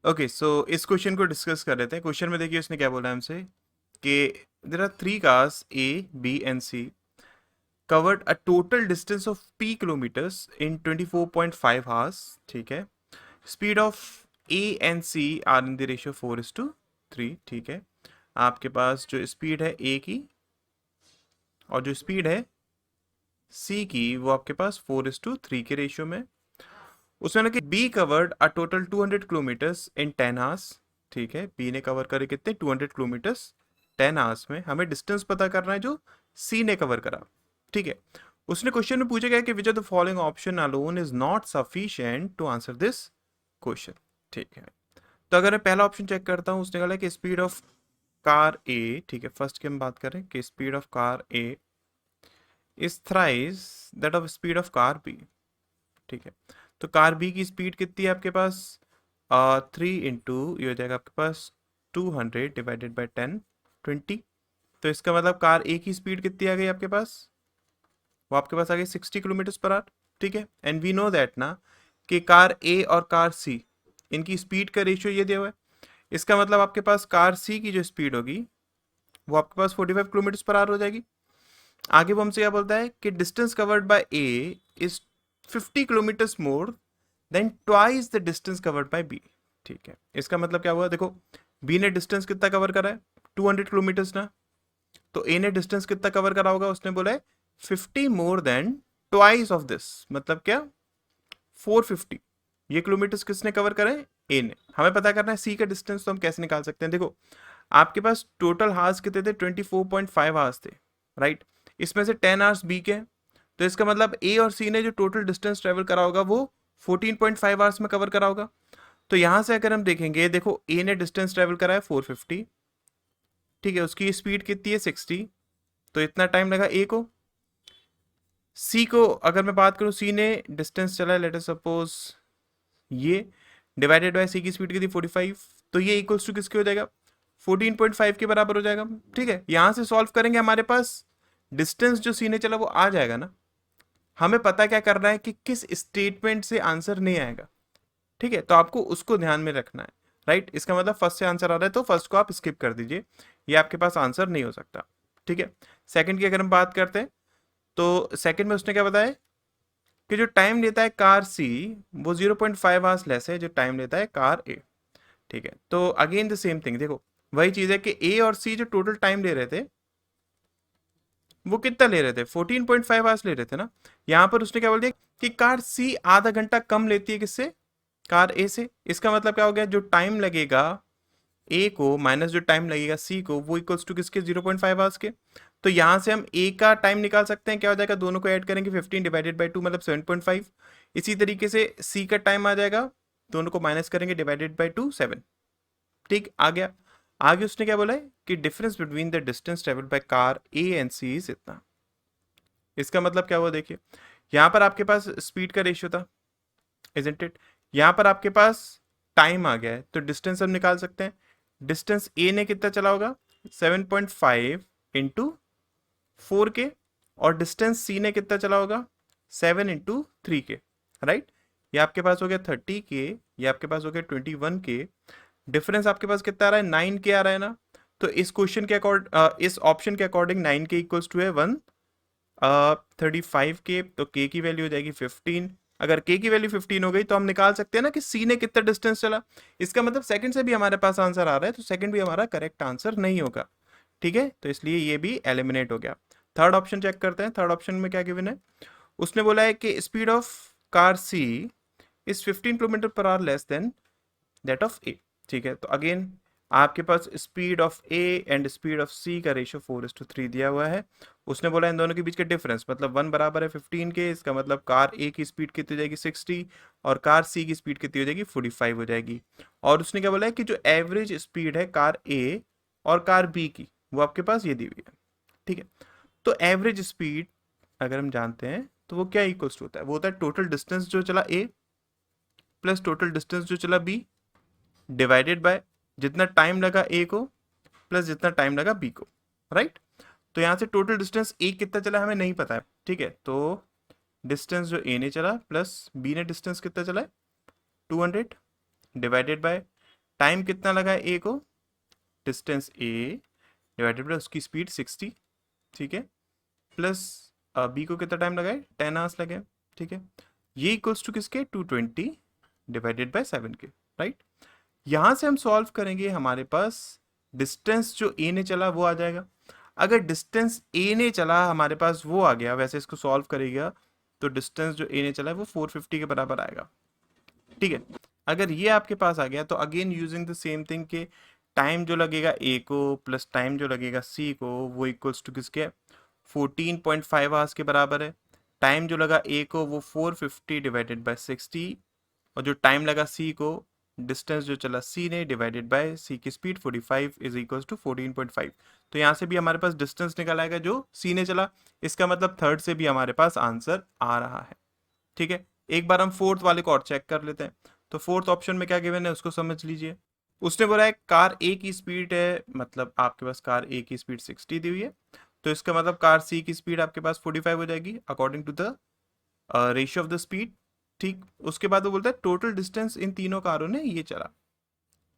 Okay, सो इस question को discuss कर रहे थे। क्वेश्चन में देखिए उसने क्या बोला हमसे कि there are three cars A B and C covered a total distance of p kilometres in 24.5 hours। ठीक है। Speed of A and C are in the ratio 4:3। ठीक है। आपके पास जो स्पीड है ए की और जो स्पीड है सी की वो आपके पास 4:3 के रेशियो में। उसमें ना कि be covered a total 200 kilometres in 10 hours. ठीक है, बी ने कवर करे कितने 200 किलोमीटर्स 10 आवर्स में। हमें डिस्टेंस पता करना है जो सी ने कवर करा। ठीक है। उसने क्वेश्चन में पूछा गया कि which of the following option alone is not sufficient to answer this question. ठीक है। तो अगर मैं पहला ऑप्शन चेक करता हूँ, उसने कहा कि स्पीड ऑफ कार ए, ठीक है, फर्स्ट की हम बात करें कि speed of car A is thrice that of speed of car B. ठीक है। तो कार बी की स्पीड कितनी है आपके पास? 3 ये हो जाएगा आपके पास 200 डिवाइडेड बाई 10, 20। तो इसका मतलब कार ए की स्पीड कितनी आ गई आपके पास? वो आपके पास आ गई 60 किलोमीटर पर आवर। ठीक है। एंड वी नो दैट ना कि कार ए और कार सी इनकी स्पीड का रेशियो ये दिया हुआ है। इसका मतलब आपके पास कार सी की जो स्पीड होगी वो आपके पास 45 किलोमीटर पर आवर हो जाएगी। आगे वो हमसे क्या बोलता है कि distance covered by A is 50 kilometres more than twice the distance covered by B. ठीक है। इसका मतलब क्या हुआ? देखो, बी ने डिस्टेंस कितना कवर करा है? 200 किलोमीटर्स ना। तो ए ने डिस्टेंस कितना कवर करा होगा? उसने बोला है 50 मोर देन ट्वाइस ऑफ दिस। मतलब क्या? 450। ये किलोमीटर्स किसने कवर करे? ए ने। हमें पता करना है सी का डिस्टेंस, तो हम कैसे निकाल सकते हैं? देखो, आपके पास टोटल हार्स कितने थे? 24.5 हार्स थे, राइट। इसमें से 10 आवर्स बी के हैं। तो इसका मतलब ए और सी ने जो टोटल डिस्टेंस ट्रेवल करा होगा वो 14.5 आवर्स में कवर करा होगा। तो यहां से अगर हम देखेंगे, देखो ए ने डिस्टेंस ट्रेवल करा है 450। ठीक है। उसकी स्पीड कितनी है? 60। तो इतना टाइम लगा ए को। सी को अगर मैं बात करूं, सी ने डिस्टेंस चला है लेट अस सपोज ये, डिवाइडेड बाय सी की स्पीड कितनी 45। तो ये इक्वल्स टू किसके हो जाएगा? 14.5 के बराबर हो जाएगा। ठीक है। यहां से सॉल्व करेंगे, हमारे पास डिस्टेंस जो सी ने चला वो आ जाएगा ना। हमें पता क्या करना है कि किस स्टेटमेंट से आंसर नहीं आएगा। ठीक है। तो आपको उसको ध्यान में रखना है, राइट। इसका मतलब फर्स्ट से आंसर आ रहा है तो फर्स्ट को आप स्किप कर दीजिए, ये आपके पास आंसर नहीं हो सकता। ठीक है। सेकंड की अगर हम बात करते हैं तो सेकंड में उसने क्या बताया कि जो टाइम लेता है कार सी वो 0.5 आवर्स लेस है जो टाइम लेता है कार ए। ठीक है। तो अगेन द सेम थिंग, देखो वही चीज है कि ए और सी जो टोटल टाइम ले रहे थे वो कितना ले रहे थे? 14.5 आवर्स ले रहे थे ना। यहां पर उसने क्या बोल दिया कि कार सी आधा घंटा कम लेती है किससे? कार ए से। इसका मतलब क्या हो गया? जो टाइम लगेगा ए को माइनस जो टाइम लगेगा सी को वो इक्वल्स टू किसके? 0.5 आवर्स के। तो यहां से हम ए का टाइम निकाल सकते हैं। क्या हो जाएगा? दोनों को ऐड करेंगे 15 डिवाइडेड बाई 2 मतलब 7.5। इसी तरीके से सी का टाइम आ जाएगा, दोनों को माइनस करेंगे डिवाइडेड बाई 2 7। ठीक, आ गया। आगे उसने क्या बोला है कि difference between the distance travelled by car A and C is इतना। इसका मतलब क्या हुआ? देखिए, यहां पर आपके पास स्पीड का रेशियो था, इजंट इट। यहां पर आपके पास टाइम आ गया है, तो डिस्टेंस हम निकाल सकते हैं। डिस्टेंस ए ने कितना चला होगा? 7.5 इंटू 4 के। और डिस्टेंस सी ने कितना चला होगा? 7 इंटू 3 के, राइट। ये आपके पास हो गया 30 के, ये आपके पास हो गया 21 के। डिफरेंस आपके पास कितना आ रहा है? 9 के आ रहा है ना। तो इस क्वेश्चन के अकॉर्डिंग, इस ऑप्शन के अकॉर्डिंग 9 के इक्वल्स टू है 35 के। तो के की वैल्यू हो जाएगी 15। अगर के की वैल्यू 15 हो गई तो हम निकाल सकते हैं ना कि सी ने कितना डिस्टेंस चला। इसका मतलब सेकंड से भी हमारे पास आंसर आ रहा है, तो सेकंड भी हमारा करेक्ट आंसर नहीं होगा। ठीक है। तो इसलिए ये भी एलिमिनेट हो गया। थर्ड ऑप्शन चेक करते हैं। थर्ड ऑप्शन में क्या गिवन है? उसने बोला है कि speed of car C is 15 kilometre per hour less than that of A. ठीक है। तो अगेन आपके पास speed of A and speed of C का रेशियो 4:3 दिया हुआ है। उसने बोला इन दोनों के बीच का डिफरेंस मतलब 1 बराबर है 15 के। इसका मतलब कार ए की स्पीड कितनी हो जाएगी? 60। और कार सी की स्पीड कितनी हो जाएगी? 45 हो जाएगी। और उसने क्या बोला है कि जो एवरेज स्पीड है कार ए और कार बी की वो आपके पास ये दी हुई है। ठीक है। तो एवरेज स्पीड अगर हम जानते हैं तो वो क्या इक्वल्स होता है? वो होता है टोटल डिस्टेंस जो चला ए प्लस टोटल डिस्टेंस जो चला बी डिवाइडेड बाय जितना टाइम लगा ए को प्लस जितना टाइम लगा बी को, राइट। तो यहां से टोटल डिस्टेंस ए कितना चला हमें नहीं पता है। ठीक है। तो डिस्टेंस जो ए ने चला प्लस बी ने डिस्टेंस कितना चला है? 200 डिवाइडेड बाय टाइम कितना लगा है ए को, डिस्टेंस ए डिवाइडेड बाय उसकी स्पीड 60, ठीक है, प्लस बी को कितना टाइम लगा है 10 आवर्स लगे, ठीक है, ये इक्वल्स टू किसके 220 डिवाइडेड बाय 7 के, राइट। यहां से हम सॉल्व करेंगे, हमारे पास डिस्टेंस जो ए ने चला वो आ जाएगा। अगर डिस्टेंस ए ने चला हमारे पास वो आ गया, वैसे इसको सॉल्व करेगा तो डिस्टेंस जो ए ने चला है वो 450 के बराबर आएगा, ठीक है। अगर ये आपके पास आ गया तो again using the same thing के टाइम जो लगेगा ए को प्लस टाइम जो लगेगा सी को वो इक्वल्स टू किसके 14.5 आवर्स के बराबर है। टाइम जो लगा ए को वो 450 डिवाइडेड बाय 60, और जो टाइम लगा सी को, डिस्टेंस जो चला सी ने डिवाइडेड बाय सी की स्पीड 45 इज इक्वल्स टू 14.5। तो यहाँ से भी हमारे पास डिस्टेंस निकल आएगा जो सी ने चला, इसका मतलब थर्ड से भी हमारे पास आंसर आ रहा है, ठीक है। एक बार हम फोर्थ वाले को और चेक कर लेते हैं। तो फोर्थ ऑप्शन में क्या गिवन है उसको समझ लीजिए। उसने बोला है कार ए की स्पीड है, मतलब आपके पास कार ए की स्पीड 60 दी हुई है, तो इसका मतलब कार सी की स्पीड आपके पास 45 हो जाएगी according to the ratio of the speed, ठीक। उसके बाद वो बोलता है टोटल डिस्टेंस इन तीनों कारों ने ये चला,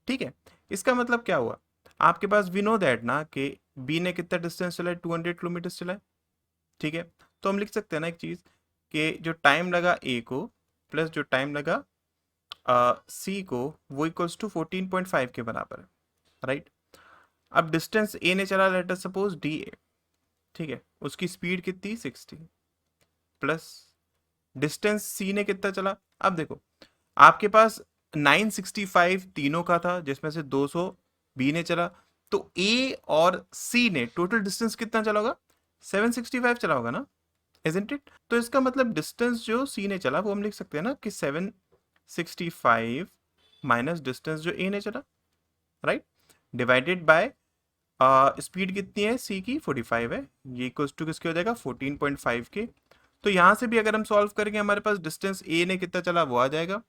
ठीक है। इसका मतलब क्या हुआ, आपके पास वी नो दैट ना कि बी ने कितना डिस्टेंस चला है 200 किलोमीटर चला है, ठीक है। तो हम लिख सकते हैं ना एक चीज कि जो टाइम लगा ए को प्लस जो टाइम लगा सी को वो इक्वल्स टू 14.5 के बराबर है, राइट। अब डिस्टेंस ए ने चला let us suppose D A, ठीक है, उसकी स्पीड कितनी 60, प्लस डिस्टेंस सी ने कितना चला। अब देखो आपके पास 965 तीनों का था जिसमें से 200 बी ने चला, तो ए और सी ने टोटल डिस्टेंस कितना चला होगा 765 चला होगा ना, इजंट इट। तो इसका मतलब डिस्टेंस जो सी ने चला वो हम लिख सकते हैं ना कि 765 माइनस डिस्टेंस जो ए ने चला, राइट, डिवाइडेड बाय स्पीड कितनी है सी की 45 है, ये इक्वल्स टू किसके हो जाएगा 14.5 के। तो यहां से भी अगर हम सॉल्व करेंगे हमारे पास डिस्टेंस ए ने कितना चला वो आ जाएगा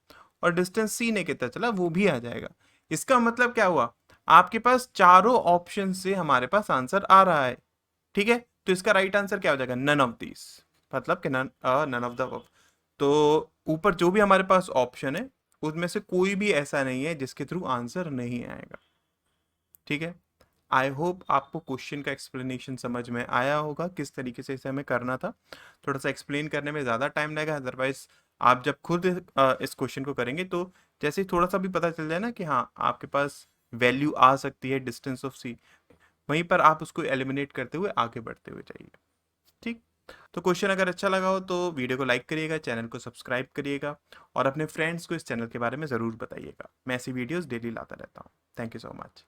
और डिस्टेंस सी ने कितना चला वो भी आ जाएगा। इसका मतलब क्या हुआ, आपके पास चारों ऑप्शन से हमारे पास आंसर आ रहा है, ठीक है। तो इसका राइट आंसर क्या हो जाएगा नन ऑफ दिस, मतलब कि नन ऑफ द। तो ऊपर जो भी हमारे पास ऑप्शन है उसमें से कोई भी ऐसा नहीं है जिसके थ्रू आंसर नहीं आएगा, ठीक है। आई होप आपको क्वेश्चन का एक्सप्लेनेशन समझ में आया होगा, किस तरीके से इसे हमें करना था। थोड़ा सा एक्सप्लेन करने में ज़्यादा टाइम लगेगा, अदरवाइज आप जब खुद इस क्वेश्चन को करेंगे तो जैसे ही थोड़ा सा भी पता चल जाए ना कि हाँ आपके पास वैल्यू आ सकती है डिस्टेंस ऑफ सी, वहीं पर आप उसको एलिमिनेट करते हुए आगे बढ़ते हुए जाइए, ठीक। तो क्वेश्चन अगर अच्छा लगा हो तो वीडियो को लाइक करिएगा, चैनल को सब्सक्राइब करिएगा और अपने फ्रेंड्स को इस चैनल के बारे में ज़रूर बताइएगा। मैं ऐसी वीडियोस डेली लाता रहता हूँ। Thank you so much.